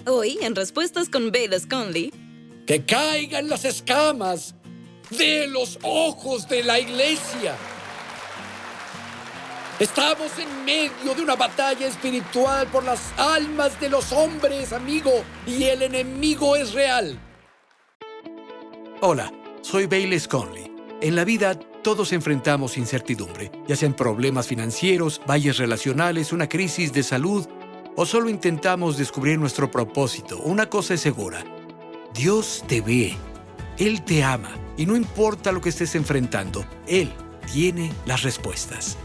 Hoy, en Respuestas con Bayless Conley, que caigan las escamas de los ojos de la iglesia. Estamos en medio de una batalla espiritual por las almas de los hombres, amigo, y el enemigo es real. Hola, soy Bayless Conley. En la vida todos enfrentamos incertidumbre, ya sean problemas financieros, valles relacionales, una crisis de salud, o solo intentamos descubrir nuestro propósito. Una cosa es segura: Dios te ve, Él te ama, y no importa lo que estés enfrentando, Él tiene las respuestas.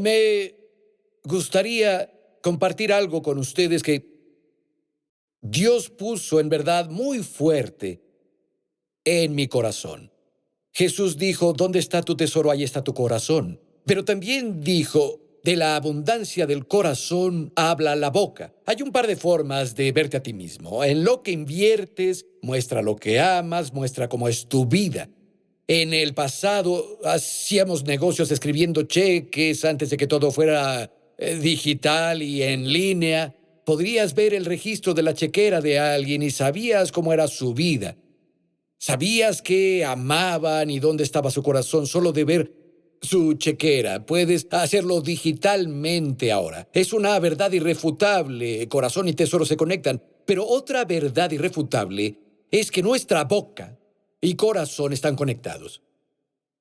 Me gustaría compartir algo con ustedes que Dios puso en verdad muy fuerte en mi corazón. Jesús dijo: ¿dónde está tu tesoro? Ahí está tu corazón. Pero también dijo: de la abundancia del corazón habla la boca. Hay un par de formas de verte a ti mismo. En lo que inviertes, muestra lo que amas, muestra cómo es tu vida. En el pasado hacíamos negocios escribiendo cheques antes de que todo fuera digital y en línea. Podrías ver el registro de la chequera de alguien y sabías cómo era su vida. Sabías qué amaban y dónde estaba su corazón solo de ver su chequera. Puedes hacerlo digitalmente ahora. Es una verdad irrefutable. Corazón y tesoro se conectan. Pero otra verdad irrefutable es que nuestra boca y corazón están conectados.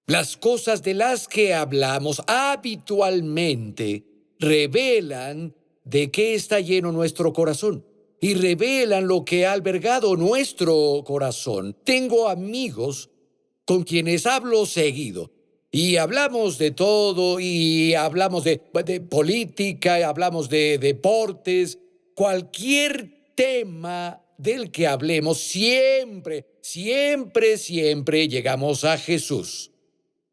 Las cosas de las que hablamos habitualmente revelan de qué está lleno nuestro corazón y revelan lo que ha albergado nuestro corazón. Tengo amigos con quienes hablo seguido y hablamos de todo, y hablamos de política, hablamos de deportes, cualquier tema del que hablemos, siempre llegamos a Jesús.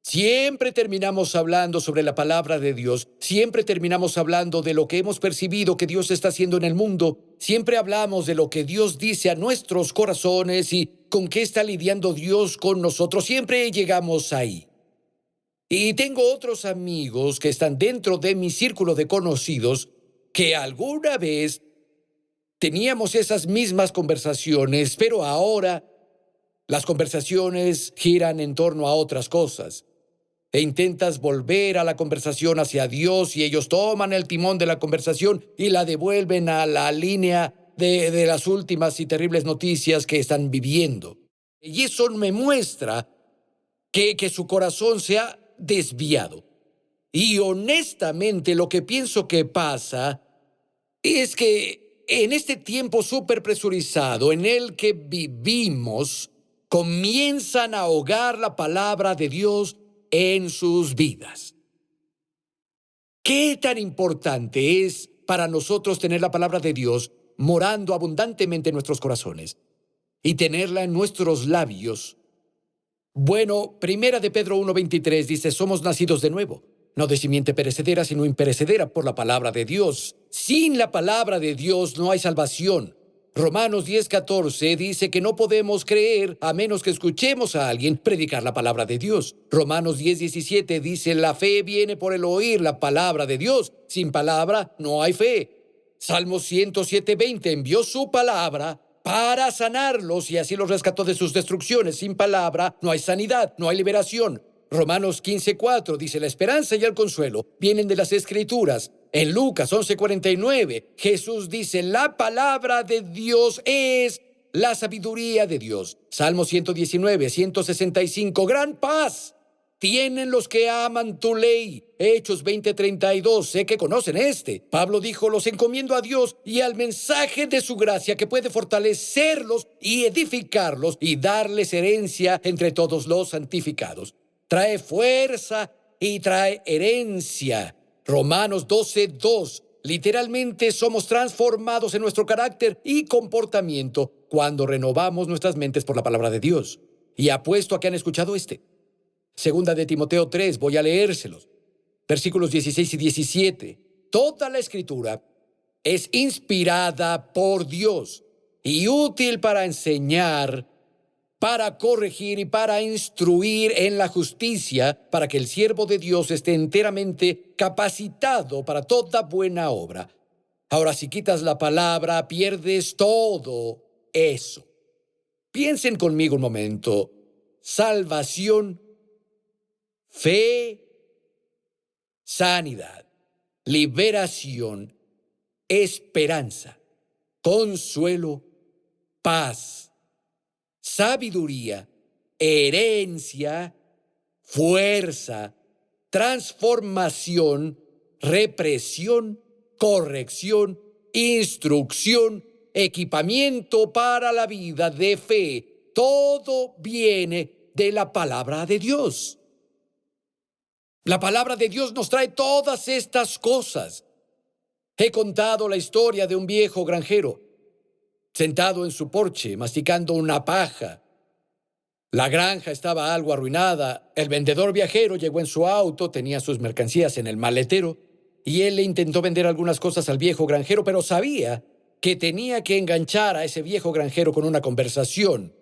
Siempre terminamos hablando sobre la palabra de Dios. Siempre terminamos hablando de lo que hemos percibido que Dios está haciendo en el mundo. Siempre hablamos de lo que Dios dice a nuestros corazones y con qué está lidiando Dios con nosotros. Siempre llegamos ahí. Y tengo otros amigos que están dentro de mi círculo de conocidos que alguna vez teníamos esas mismas conversaciones, pero ahora las conversaciones giran en torno a otras cosas. E intentas volver a la conversación hacia Dios y ellos toman el timón de la conversación y la devuelven a la línea de las últimas y terribles noticias que están viviendo. Y eso me muestra que su corazón se ha desviado. Y honestamente lo que pienso que pasa es que en este tiempo súper presurizado en el que vivimos, comienzan a ahogar la palabra de Dios en sus vidas. ¿Qué tan importante es para nosotros tener la palabra de Dios morando abundantemente en nuestros corazones y tenerla en nuestros labios? Bueno, Primera de Pedro 1:23 dice: somos nacidos de nuevo, no de simiente perecedera, sino imperecedera por la palabra de Dios. Sin la palabra de Dios no hay salvación. Romanos 10:14 dice que no podemos creer a menos que escuchemos a alguien predicar la palabra de Dios. Romanos 10:17 dice: la fe viene por el oír la palabra de Dios. Sin palabra no hay fe. Salmos 107:20 envió su palabra para sanarlos y así los rescató de sus destrucciones. Sin palabra no hay sanidad, no hay liberación. Romanos 15:4 dice: la esperanza y el consuelo vienen de las Escrituras. En Lucas 11:49, Jesús dice: la palabra de Dios es la sabiduría de Dios. Salmo 119, 165, gran paz tienen los que aman tu ley. Hechos 20:32, sé que conocen este. Pablo dijo: los encomiendo a Dios y al mensaje de su gracia, que puede fortalecerlos y edificarlos y darles herencia entre todos los santificados. Trae fuerza y trae herencia. Romanos 12:2. Literalmente somos transformados en nuestro carácter y comportamiento cuando renovamos nuestras mentes por la palabra de Dios. Y apuesto a que han escuchado este. Segunda de Timoteo 3, voy a leérselos. Versículos 16 y 17. Toda la Escritura es inspirada por Dios y útil para enseñar, para corregir y para instruir en la justicia, para que el siervo de Dios esté enteramente capacitado para toda buena obra. Ahora, si quitas la palabra, pierdes todo eso. Piensen conmigo un momento. Salvación, fe, sanidad, liberación, esperanza, consuelo, paz, sabiduría, herencia, fuerza, transformación, represión, corrección, instrucción, equipamiento para la vida de fe. Todo viene de la palabra de Dios. La palabra de Dios nos trae todas estas cosas. He contado la historia de un viejo granjero sentado en su porche, masticando una paja. La granja estaba algo arruinada. El vendedor viajero llegó en su auto, tenía sus mercancías en el maletero, y él le intentó vender algunas cosas al viejo granjero, pero sabía que tenía que enganchar a ese viejo granjero con una conversación.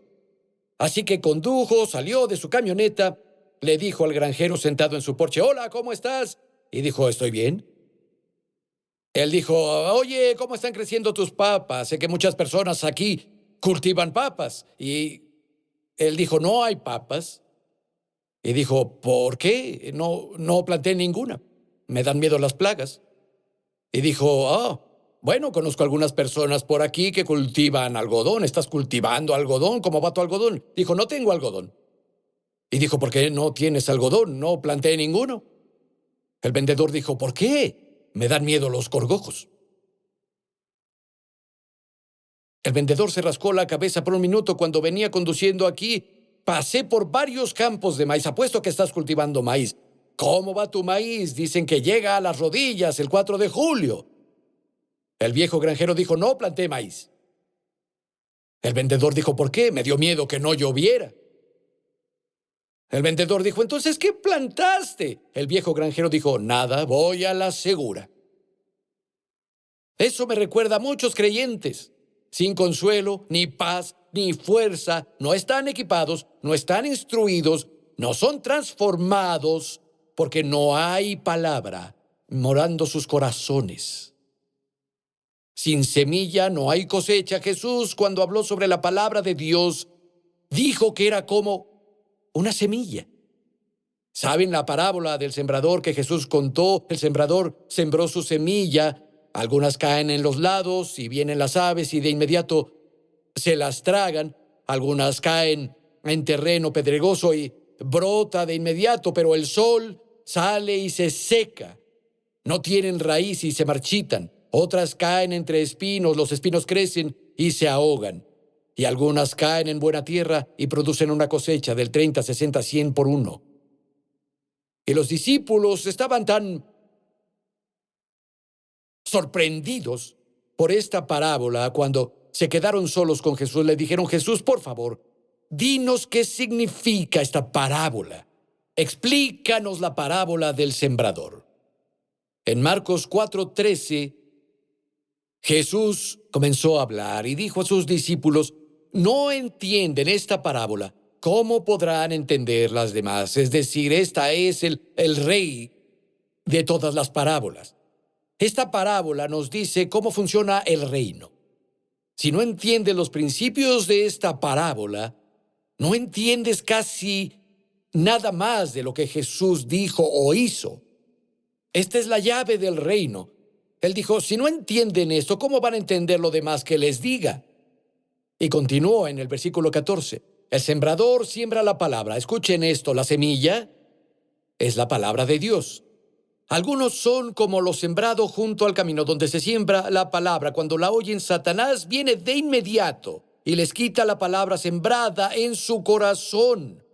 Así que condujo, salió de su camioneta, le dijo al granjero sentado en su porche: «Hola, ¿cómo estás?». Y dijo: «Estoy bien». Él dijo: «Oye, ¿cómo están creciendo tus papas? Sé que muchas personas aquí cultivan papas». Y él dijo: «No hay papas». Y dijo: «¿Por qué? No planté ninguna. Me dan miedo las plagas». Y dijo: bueno, conozco algunas personas por aquí que cultivan algodón. ¿Estás cultivando algodón? ¿Cómo va tu algodón?». Dijo: «No tengo algodón». Y dijo: «¿Por qué no tienes algodón?». «No planté ninguno». El vendedor dijo: «¿Por qué?». «Me dan miedo los gorgojos». El vendedor se rascó la cabeza por un minuto. «Cuando venía conduciendo aquí, pasé por varios campos de maíz. Apuesto que estás cultivando maíz. ¿Cómo va tu maíz? Dicen que llega a las rodillas el 4 de julio. El viejo granjero dijo: «No planté maíz». El vendedor dijo: «¿Por qué?». «Me dio miedo que no lloviera». El vendedor dijo: «Entonces, ¿qué plantaste?». El viejo granjero dijo: «Nada, voy a la segura». Eso me recuerda a muchos creyentes, sin consuelo, ni paz, ni fuerza, no están equipados, no están instruidos, no son transformados, porque no hay palabra morando sus corazones. Sin semilla no hay cosecha. Jesús, cuando habló sobre la palabra de Dios, dijo que era como una semilla. ¿Saben la parábola del sembrador que Jesús contó? El sembrador sembró su semilla. Algunas caen en los lados y vienen las aves y de inmediato se las tragan. Algunas caen en terreno pedregoso y brota de inmediato, pero el sol sale y se seca. No tienen raíz y se marchitan. Otras caen entre espinos, los espinos crecen y se ahogan. Y algunas caen en buena tierra y producen una cosecha del 30, 60, 100 por uno. Y los discípulos estaban tan sorprendidos por esta parábola cuando se quedaron solos con Jesús. Le dijeron: «Jesús, por favor, dinos qué significa esta parábola. Explícanos la parábola del sembrador». En Marcos 4:13, Jesús comenzó a hablar y dijo a sus discípulos: «No entienden esta parábola, ¿cómo podrán entender las demás?». Es decir, esta es el rey de todas las parábolas. Esta parábola nos dice cómo funciona el reino. Si no entiendes los principios de esta parábola, no entiendes casi nada más de lo que Jesús dijo o hizo. Esta es la llave del reino. Él dijo: «Si no entienden esto, ¿cómo van a entender lo demás que les diga?». Y continuó en el versículo 14. El sembrador siembra la palabra. Escuchen esto: la semilla es la palabra de Dios. Algunos son como lo sembrado junto al camino donde se siembra la palabra. Cuando la oyen, Satanás viene de inmediato y les quita la palabra sembrada en su corazón.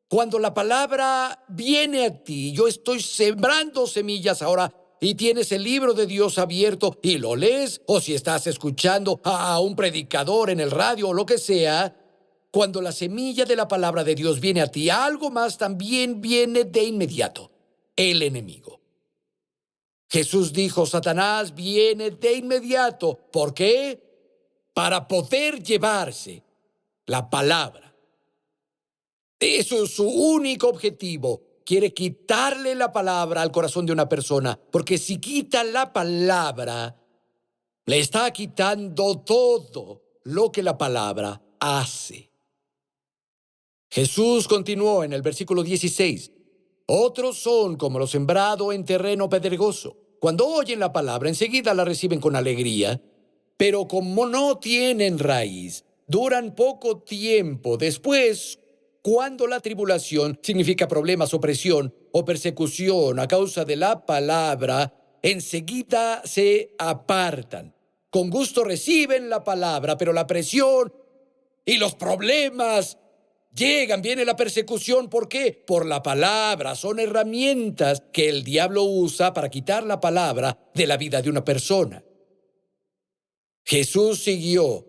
Cuando la palabra viene a ti, yo estoy sembrando semillas ahora, y tienes el libro de Dios abierto y lo lees, o si estás escuchando a un predicador en el radio o lo que sea, cuando la semilla de la palabra de Dios viene a ti, algo más también viene de inmediato: el enemigo. Jesús dijo: Satanás viene de inmediato. ¿Por qué? Para poder llevarse la palabra. Eso es su único objetivo. Quiere quitarle la palabra al corazón de una persona, porque si quita la palabra, le está quitando todo lo que la palabra hace. Jesús continuó en el versículo 16. Otros son como lo sembrado en terreno pedregoso. Cuando oyen la palabra, enseguida la reciben con alegría, pero como no tienen raíz, duran poco tiempo. Después, cuando la tribulación significa problemas, opresión o persecución a causa de la palabra, enseguida se apartan. Con gusto reciben la palabra, pero la presión y los problemas llegan, viene la persecución. ¿Por qué? Por la palabra. Son herramientas que el diablo usa para quitar la palabra de la vida de una persona. Jesús siguió.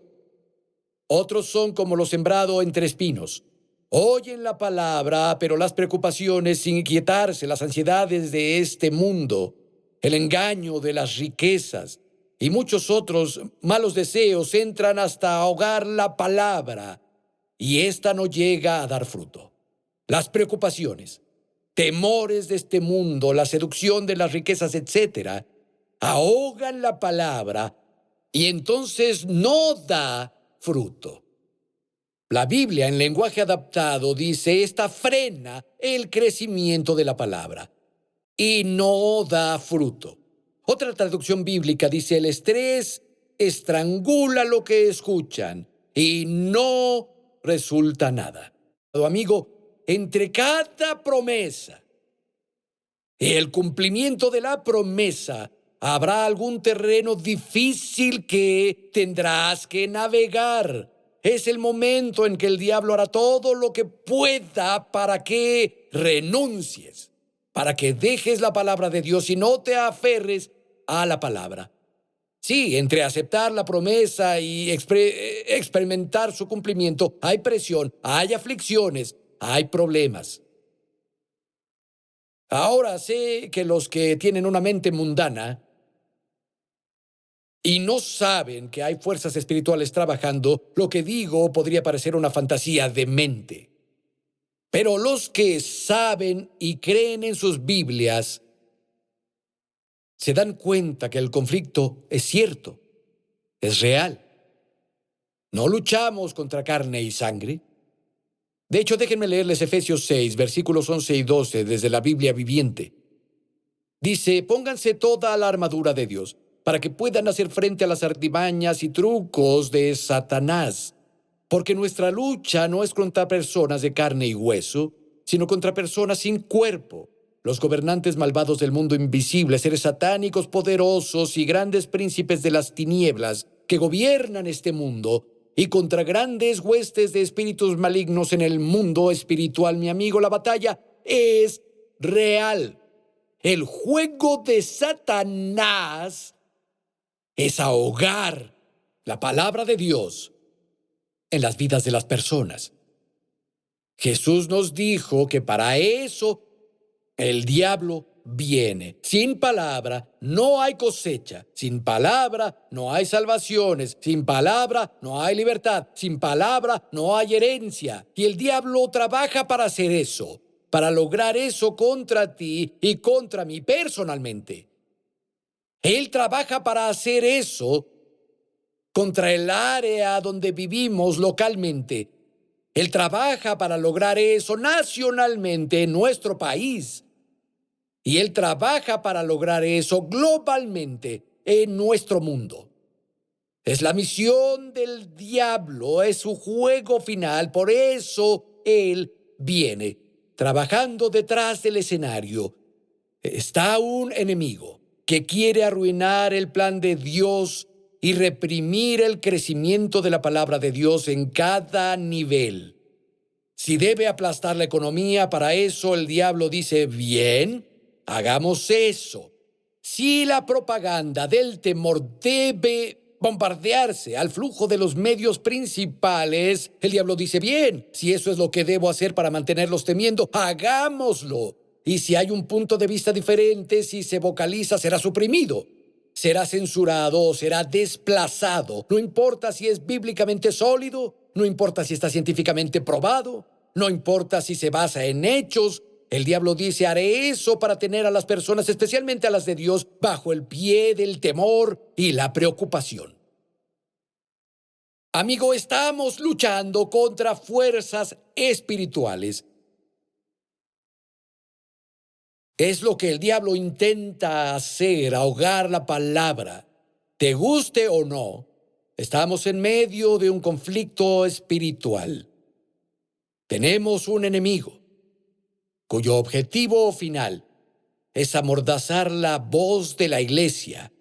Otros son como lo sembrado entre espinos. Oyen la palabra, pero las preocupaciones sin inquietarse, las ansiedades de este mundo, el engaño de las riquezas y muchos otros malos deseos entran hasta ahogar la palabra, y ésta no llega a dar fruto. Las preocupaciones, temores de este mundo, la seducción de las riquezas, etcétera, ahogan la palabra y entonces no da fruto. La Biblia en lenguaje adaptado dice: esta frena el crecimiento de la palabra y no da fruto. Otra traducción bíblica dice: el estrés estrangula lo que escuchan y no resulta nada. Amigo, entre cada promesa y el cumplimiento de la promesa, habrá algún terreno difícil que tendrás que navegar. Es el momento en que el diablo hará todo lo que pueda para que renuncies, para que dejes la palabra de Dios y no te aferres a la palabra. Sí, entre aceptar la promesa y experimentar su cumplimiento, hay presión, hay aflicciones, hay problemas. Ahora sé que los que tienen una mente mundana y no saben que hay fuerzas espirituales trabajando, lo que digo podría parecer una fantasía demente. Pero los que saben y creen en sus Biblias se dan cuenta que el conflicto es cierto, es real. No luchamos contra carne y sangre. De hecho, déjenme leerles Efesios 6, versículos 11 y 12 desde la Biblia viviente. Dice: pónganse toda la armadura de Dios, para que puedan hacer frente a las artimañas y trucos de Satanás. Porque nuestra lucha no es contra personas de carne y hueso, sino contra personas sin cuerpo, los gobernantes malvados del mundo invisible, seres satánicos poderosos y grandes príncipes de las tinieblas que gobiernan este mundo, y contra grandes huestes de espíritus malignos en el mundo espiritual. Mi amigo, la batalla es real. El juego de Satanás es ahogar la palabra de Dios en las vidas de las personas. Jesús nos dijo que para eso el diablo viene. Sin palabra no hay cosecha. Sin palabra no hay salvaciones. Sin palabra no hay libertad. Sin palabra no hay herencia. Y el diablo trabaja para hacer eso, para lograr eso contra ti y contra mí personalmente. Él trabaja para hacer eso contra el área donde vivimos localmente. Él trabaja para lograr eso nacionalmente en nuestro país. Y Él trabaja para lograr eso globalmente en nuestro mundo. Es la misión del diablo, es su juego final. Por eso Él viene trabajando detrás del escenario. Está un enemigo que quiere arruinar el plan de Dios y reprimir el crecimiento de la palabra de Dios en cada nivel. Si debe aplastar la economía, para eso el diablo dice: bien, hagamos eso. Si la propaganda del temor debe bombardearse al flujo de los medios principales, el diablo dice: bien, si eso es lo que debo hacer para mantenerlos temiendo, hagámoslo. Y si hay un punto de vista diferente, si se vocaliza, será suprimido, será censurado o será desplazado. No importa si es bíblicamente sólido, no importa si está científicamente probado, no importa si se basa en hechos. El diablo dice, haré eso para tener a las personas, especialmente a las de Dios, bajo el pie del temor y la preocupación. Amigo, estamos luchando contra fuerzas espirituales. Es lo que el diablo intenta hacer, ahogar la palabra. Te guste o no, estamos en medio de un conflicto espiritual. Tenemos un enemigo cuyo objetivo final es amordazar la voz de la iglesia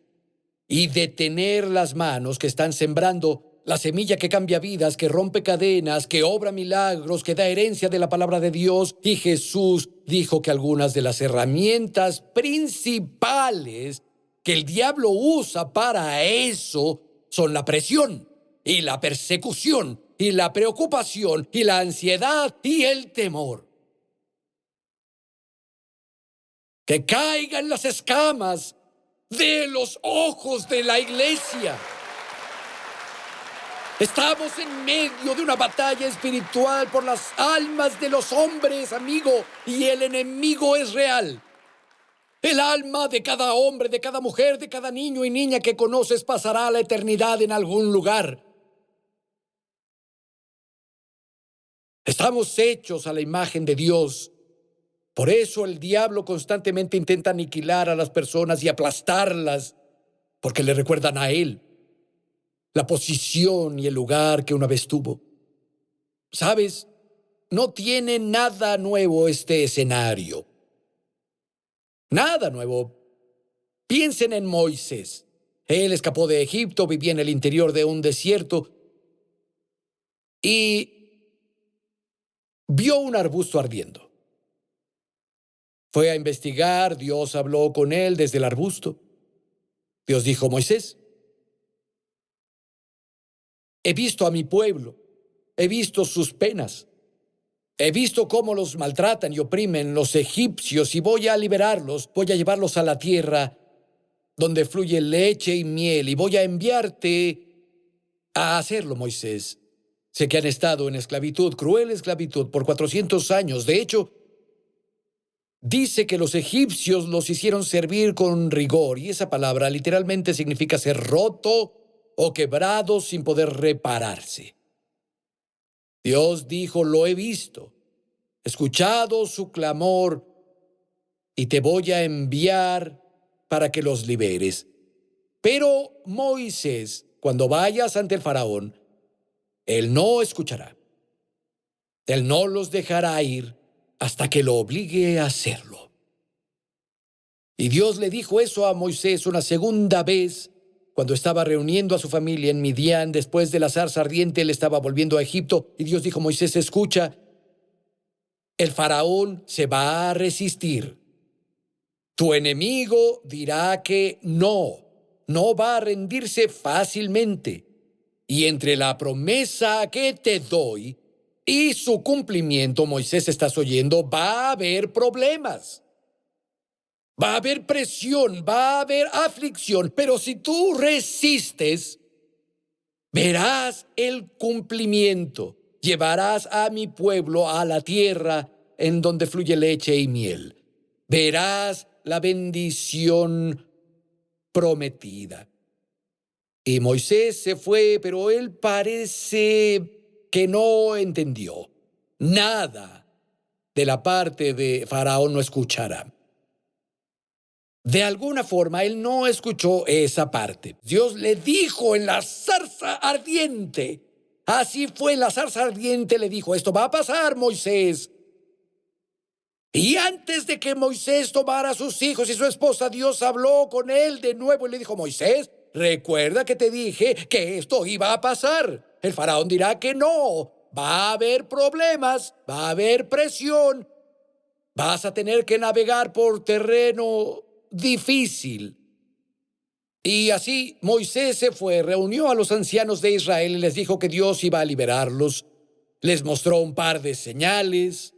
y detener las manos que están sembrando la semilla que cambia vidas, que rompe cadenas, que obra milagros, que da herencia de la palabra de Dios. Y Jesús dijo que algunas de las herramientas principales que el diablo usa para eso son la presión y la persecución y la preocupación y la ansiedad y el temor. Que caigan las escamas de los ojos de la iglesia. Estamos en medio de una batalla espiritual por las almas de los hombres, amigo, y el enemigo es real. El alma de cada hombre, de cada mujer, de cada niño y niña que conoces pasará la eternidad en algún lugar. Estamos hechos a la imagen de Dios. Por eso el diablo constantemente intenta aniquilar a las personas y aplastarlas, porque le recuerdan a él la posición y el lugar que una vez tuvo. ¿Sabes? No tiene nada nuevo este escenario. Nada nuevo. Piensen en Moisés. Él escapó de Egipto, vivía en el interior de un desierto y vio un arbusto ardiendo. Fue a investigar, Dios habló con él desde el arbusto. Dios dijo, Moisés, he visto a mi pueblo, he visto sus penas, he visto cómo los maltratan y oprimen los egipcios y voy a liberarlos, voy a llevarlos a la tierra donde fluye leche y miel y voy a enviarte a hacerlo, Moisés. Sé que han estado en esclavitud, cruel esclavitud, por 400 años. De hecho, dice que los egipcios los hicieron servir con rigor, y esa palabra literalmente significa ser roto o quebrado sin poder repararse. Dios dijo, lo he visto, he escuchado su clamor, y te voy a enviar para que los liberes. Pero Moisés, cuando vayas ante el faraón, él no escuchará. Él no los dejará ir hasta que lo obligue a hacerlo. Y Dios le dijo eso a Moisés una segunda vez cuando estaba reuniendo a su familia en Midian. Después de la zarza ardiente, él estaba volviendo a Egipto y Dios dijo, Moisés, escucha, el faraón se va a resistir. Tu enemigo dirá que no va a rendirse fácilmente. Y entre la promesa que te doy y su cumplimiento, Moisés, estás oyendo, va a haber problemas. Va a haber presión, va a haber aflicción, pero si tú resistes, verás el cumplimiento. Llevarás a mi pueblo a la tierra en donde fluye leche y miel. Verás la bendición prometida. Y Moisés se fue, pero él parece que no entendió. Nada de la parte de Faraón no escuchará. De alguna forma, él no escuchó esa parte. Dios le dijo en la zarza ardiente. Así fue, en la zarza ardiente le dijo, esto va a pasar, Moisés. Y antes de que Moisés tomara a sus hijos y su esposa, Dios habló con él de nuevo y le dijo, Moisés, recuerda que te dije que esto iba a pasar. El faraón dirá que no. Va a haber problemas, va a haber presión. Vas a tener que navegar por terreno difícil. Y así Moisés se fue, reunió a los ancianos de Israel y les dijo que Dios iba a liberarlos. Les mostró un par de señales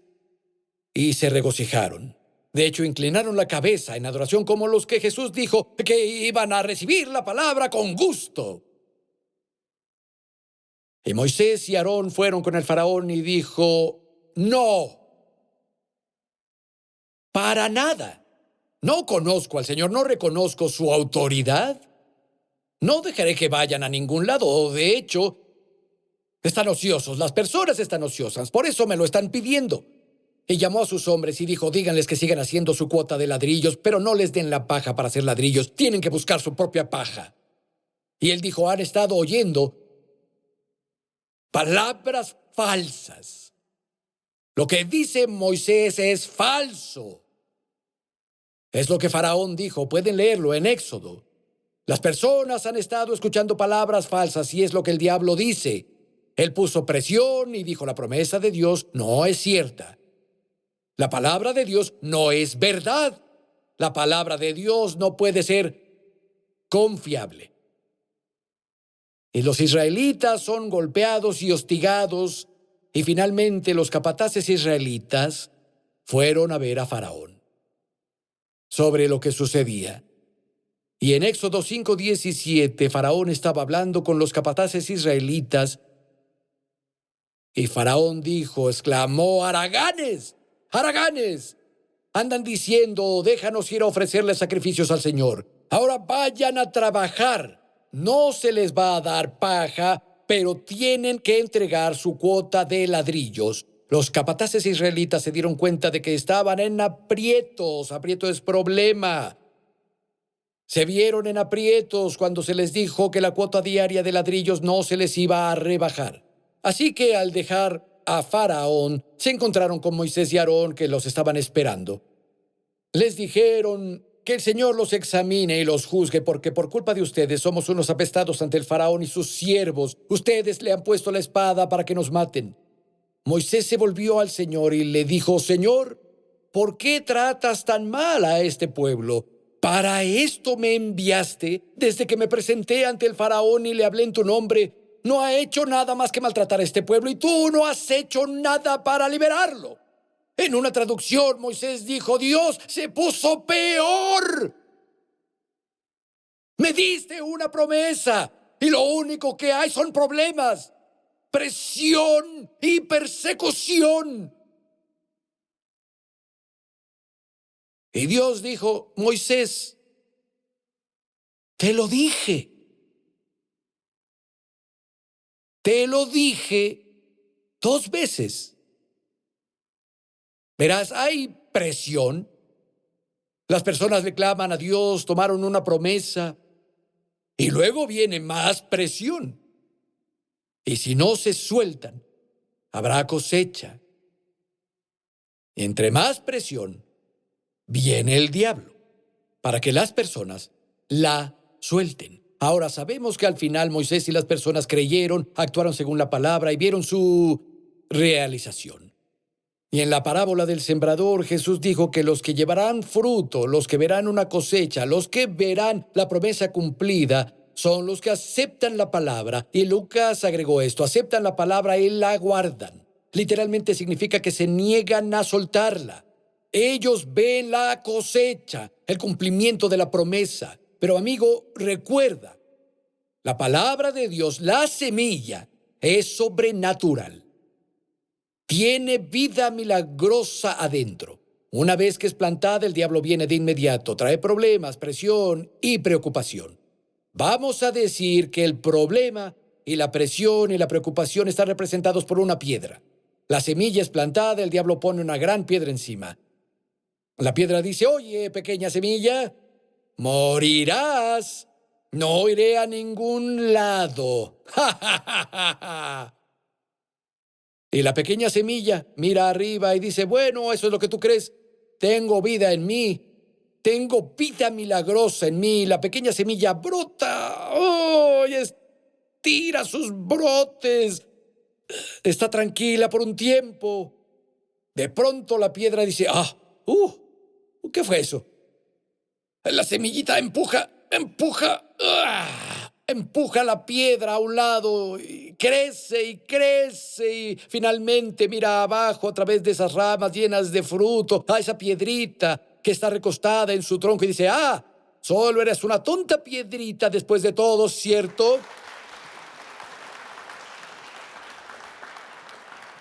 y se regocijaron. De hecho, inclinaron la cabeza en adoración como los que Jesús dijo que iban a recibir la palabra con gusto. Y Moisés y Aarón fueron con el faraón y dijo, No. Para nada. No conozco al Señor, no reconozco su autoridad. No dejaré que vayan a ningún lado. De hecho, están ociosos. Las personas están ociosas. Por eso me lo están pidiendo. Y llamó a sus hombres y dijo, díganles que sigan haciendo su cuota de ladrillos, pero no les den la paja para hacer ladrillos. Tienen que buscar su propia paja. Y él dijo, han estado oyendo palabras falsas. Lo que dice Moisés es falso. Es lo que Faraón dijo. Pueden leerlo en Éxodo. Las personas han estado escuchando palabras falsas y es lo que el diablo dice. Él puso presión y dijo, la promesa de Dios no es cierta. La palabra de Dios no es verdad. La palabra de Dios no puede ser confiable. Y los israelitas son golpeados y hostigados, y finalmente los capataces israelitas fueron a ver a Faraón sobre lo que sucedía. Y en Éxodo 5:17, Faraón estaba hablando con los capataces israelitas, y Faraón dijo, exclamó, haraganes, haraganes, andan diciendo, déjanos ir a ofrecerle sacrificios al Señor. Ahora vayan a trabajar. No se les va a dar paja, pero tienen que entregar su cuota de ladrillos. Los capataces israelitas se dieron cuenta de que estaban en aprietos. Aprieto es problema. Se vieron en aprietos cuando se les dijo que la cuota diaria de ladrillos no se les iba a rebajar. Así que al dejar a Faraón, se encontraron con Moisés y Aarón que los estaban esperando. Les dijeron que el Señor los examine y los juzgue, porque por culpa de ustedes somos unos apestados ante el Faraón y sus siervos. Ustedes le han puesto la espada para que nos maten. Moisés se volvió al Señor y le dijo, Señor, ¿por qué tratas tan mal a este pueblo? ¿Para esto me enviaste? Desde que me presenté ante el Faraón y le hablé en tu nombre, no ha hecho nada más que maltratar a este pueblo y tú no has hecho nada para liberarlo. En una traducción, Moisés dijo, Dios se puso peor. Me diste una promesa y lo único que hay son problemas, presión y persecución. Y Dios dijo, Moisés, te lo dije. Te lo dije 2 veces. Verás, hay presión. Las personas le claman a Dios, tomaron una promesa, y luego viene más presión. Y si no se sueltan, habrá cosecha. Entre más presión, viene el diablo, para que las personas la suelten. Ahora sabemos que al final Moisés y las personas creyeron, actuaron según la palabra y vieron su realización. Y en la parábola del sembrador, Jesús dijo que los que llevarán fruto, los que verán una cosecha, los que verán la promesa cumplida, son los que aceptan la palabra. Y Lucas agregó esto, aceptan la palabra y la guardan. Literalmente significa que se niegan a soltarla. Ellos ven la cosecha, el cumplimiento de la promesa. Pero amigo, recuerda, la palabra de Dios, la semilla, es sobrenatural. Tiene vida milagrosa adentro. Una vez que es plantada, el diablo viene de inmediato. Trae problemas, presión y preocupación. Vamos a decir que el problema y la presión y la preocupación están representados por una piedra. La semilla es plantada, el diablo pone una gran piedra encima. La piedra dice, oye, pequeña semilla, morirás. No iré a ningún lado. ¡Ja, ja, ja, ja, ja! Y la pequeña semilla mira arriba y dice, bueno, eso es lo que tú crees. Tengo vida en mí. Tengo vida milagrosa en mí. La pequeña semilla brota. ¡Oh! Y estira sus brotes. Está tranquila por un tiempo. De pronto la piedra dice, ¿qué fue eso? La semillita empuja. Empuja la piedra a un lado, y crece, y finalmente mira abajo a través de esas ramas llenas de fruto, a esa piedrita que está recostada en su tronco y dice, solo eres una tonta piedrita después de todo, ¿cierto?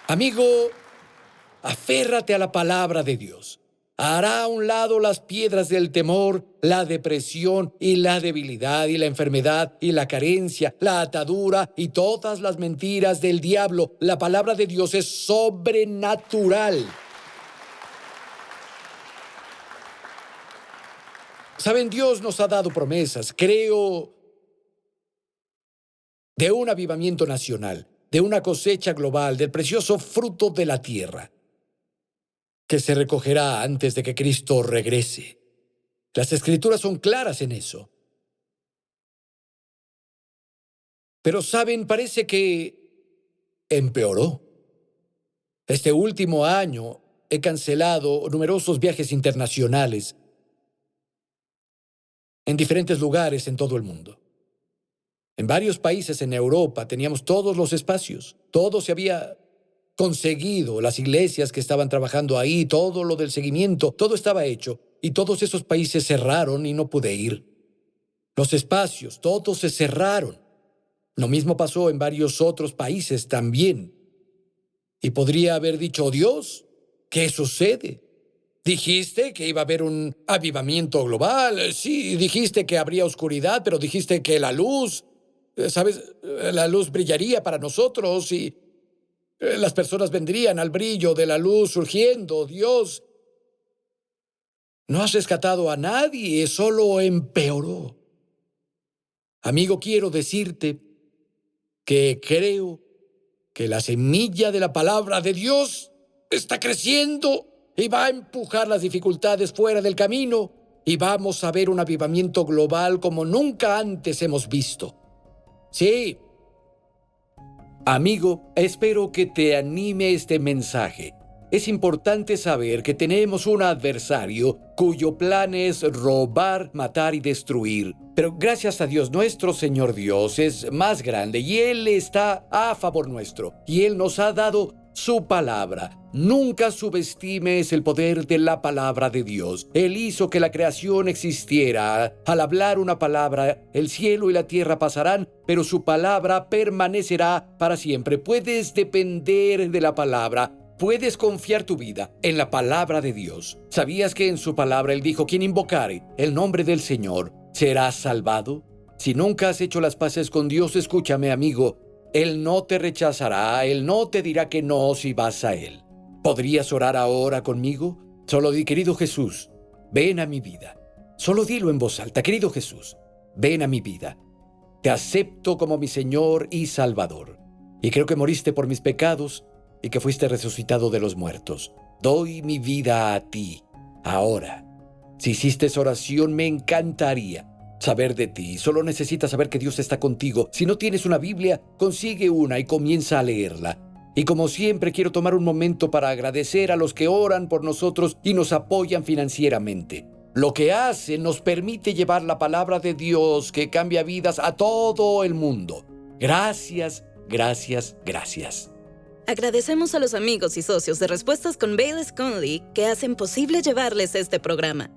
Amigo, Aférrate a la palabra de Dios. Hará a un lado las piedras del temor, la depresión y la debilidad y la enfermedad y la carencia, la atadura y todas las mentiras del diablo. La palabra de Dios es sobrenatural. Saben, Dios nos ha dado promesas, creo, de un avivamiento nacional, de una cosecha global, del precioso fruto de la tierra, que se recogerá antes de que Cristo regrese. Las Escrituras son claras en eso. Pero, ¿saben? Parece que empeoró. Este último año he cancelado numerosos viajes internacionales en diferentes lugares en todo el mundo. En varios países en Europa teníamos todos los espacios. Todo se había conseguido, las iglesias que estaban trabajando ahí, todo lo del seguimiento, todo estaba hecho. Y todos esos países cerraron y no pude ir. Los espacios, todos se cerraron. Lo mismo pasó en varios otros países también. Y podría haber dicho, "Oh, Dios, ¿qué sucede? Dijiste que iba a haber un avivamiento global. Sí, dijiste que habría oscuridad, pero dijiste que la luz, ¿sabes? La luz brillaría para nosotros y las personas vendrían al brillo de la luz surgiendo. Dios, no has rescatado a nadie, solo empeoró." Amigo, quiero decirte que creo que la semilla de la palabra de Dios está creciendo y va a empujar las dificultades fuera del camino y vamos a ver un avivamiento global como nunca antes hemos visto. Sí. Amigo, espero que te anime este mensaje. Es importante saber que tenemos un adversario cuyo plan es robar, matar y destruir. Pero gracias a Dios, nuestro Señor Dios es más grande y Él está a favor nuestro. Y Él nos ha dado su palabra. Nunca subestimes el poder de la palabra de Dios. Él hizo que la creación existiera. Al hablar una palabra, el cielo y la tierra pasarán, pero su palabra permanecerá para siempre. Puedes depender de la palabra. Puedes confiar tu vida en la palabra de Dios. ¿Sabías que en su palabra Él dijo, quien invocare el nombre del Señor será salvado? Si nunca has hecho las paces con Dios, escúchame, amigo. Él no te rechazará, Él no te dirá que no si vas a Él. ¿Podrías orar ahora conmigo? Solo di, querido Jesús, ven a mi vida. Solo dilo en voz alta, querido Jesús, ven a mi vida. Te acepto como mi Señor y Salvador. Y creo que moriste por mis pecados y que fuiste resucitado de los muertos. Doy mi vida a ti, ahora. Si hiciste esa oración, me encantaría saber de ti. Solo necesitas saber que Dios está contigo. Si no tienes una Biblia, consigue una y comienza a leerla. Y como siempre, quiero tomar un momento para agradecer a los que oran por nosotros y nos apoyan financieramente. Lo que hacen nos permite llevar la palabra de Dios que cambia vidas a todo el mundo. Gracias, gracias, gracias. Agradecemos a los amigos y socios de Respuestas con Bayless Conley que hacen posible llevarles este programa.